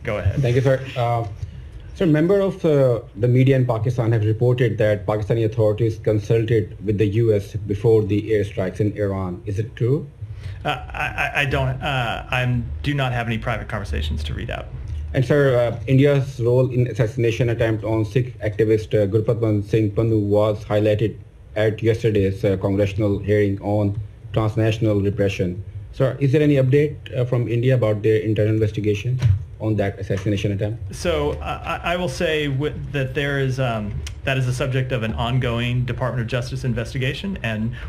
go ahead. Thank you, sir. So, a member of the media in Pakistan have reported that Pakistani authorities consulted with the U.S. before the airstrikes in Iran. Is it true? I do not have any private conversations to read out. And sir, India's role in assassination attempt on Sikh activist Gurpatwant Singh Pannu was highlighted at yesterday's congressional hearing on transnational repression. Sir, is there any update from India about their internal investigation on that assassination attempt? So I will say that there is that is the subject of an ongoing Department of Justice investigation,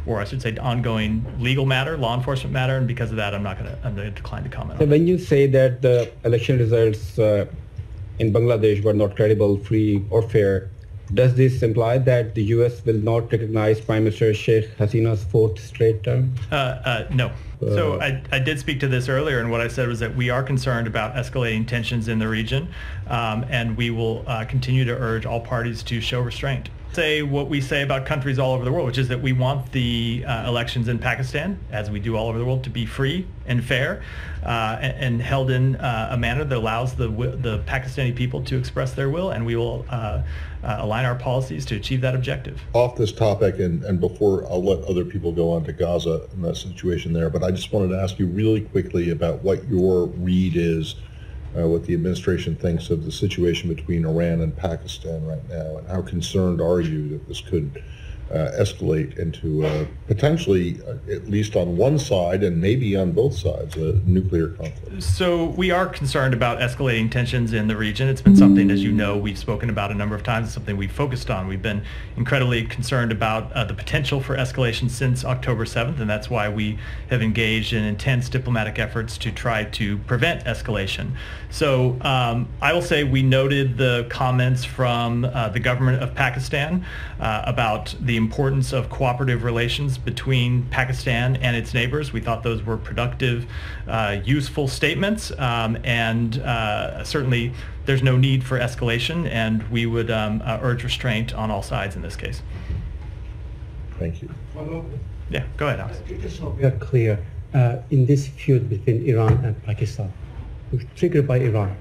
or I should say ongoing legal matter, law enforcement matter, and because of that, I'm going to decline to comment on it. When you say that the election results in Bangladesh were not credible, free, or fair, does this imply that the U.S. will not recognize Prime Minister Sheikh Hasina's fourth straight term? No. So I did speak to this earlier, and what I said was that we are concerned about escalating tensions in the region, and we will continue to urge all parties to show restraint. Say what we say about countries all over the world, which is that we want the elections in Pakistan, as we do all over the world, to be free and fair and held in a manner that allows the Pakistani people to express their will, and we will align our policies to achieve that objective. Off this topic, and before I'll let other people go on to Gaza and the situation there, but I just wanted to ask you really quickly about what your read is, what the administration thinks of the situation between Iran and Pakistan right now, and how concerned are you that this could escalate into potentially, at least on one side and maybe on both sides, a nuclear conflict? So we are concerned about escalating tensions in the region. It's been something, as you know, we've spoken about a number of times. It's something we've focused on. We've been incredibly concerned about the potential for escalation since October 7th, and that's why we have engaged in intense diplomatic efforts to try to prevent escalation. So I will say we noted the comments from the government of Pakistan about the importance of cooperative relations between Pakistan and its neighbors. We thought those were productive, useful statements, and certainly there's no need for escalation, and we would urge restraint on all sides in this case. Thank you. Yeah, go ahead, Alex. Just so we are clear, in this feud between Iran and Pakistan, triggered by Iran,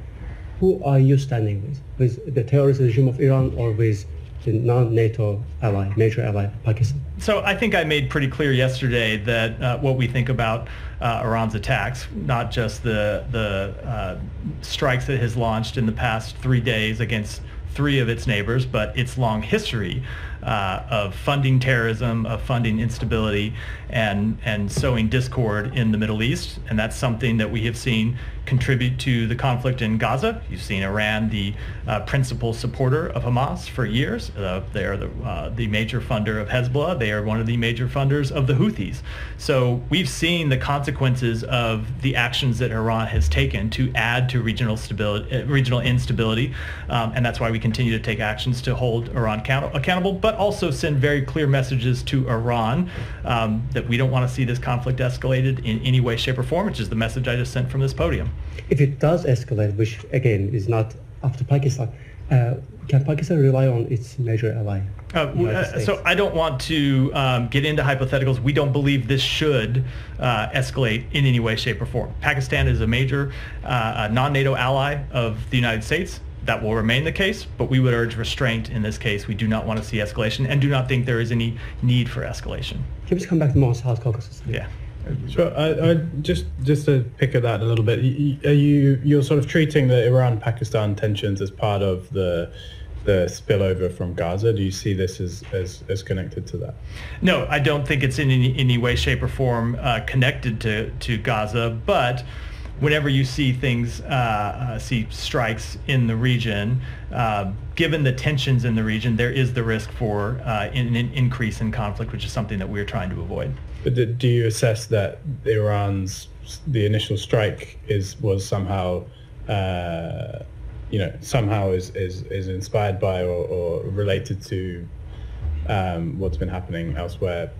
who are you standing with? With the terrorist regime of Iran or with the non-NATO ally, major ally, Pakistan? So I think I made pretty clear yesterday that what we think about Iran's attacks, not just the strikes that it has launched in the past 3 days against 3 of its neighbors, but its long history of funding terrorism, of funding instability, and sowing discord in the Middle East. And that's something that we have seen contribute to the conflict in Gaza. You've seen Iran, the principal supporter of Hamas for years. They are the major funder of Hezbollah. They are one of the major funders of the Houthis. So we've seen the consequences of the actions that Iran has taken to add to regional instability, and that's why we continue to take actions to hold Iran accountable, but also send very clear messages to Iran that we don't want to see this conflict escalated in any way, shape, or form, which is the message I just sent from this podium. If it does escalate, which again is not up to Pakistan, can Pakistan rely on its major ally? So I don't want to get into hypotheticals. We don't believe this should escalate in any way, shape, or form. Pakistan is a major non-NATO ally of the United States. That will remain the case, but we would urge restraint in this case. We do not want to see escalation and do not think there is any need for escalation. Can we come back to more South Caucasus? Yeah. So just to pick at that a little bit, you're sort of treating the Iran-Pakistan tensions as part of the spillover from Gaza. Do you see this as connected to that? No, I don't think it's in any way, shape, or form connected to Gaza, but whenever you see things, see strikes in the region, given the tensions in the region, there is the risk for an increase in conflict, which is something that we're trying to avoid. But do you assess that the initial strike was somehow, somehow is inspired by or related to what's been happening elsewhere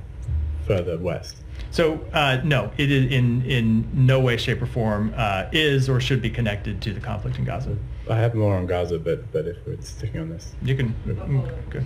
further west? So no, it is in no way, shape, or form is or should be connected to the conflict in Gaza. I have more on Gaza, but if we're sticking on this, you can go.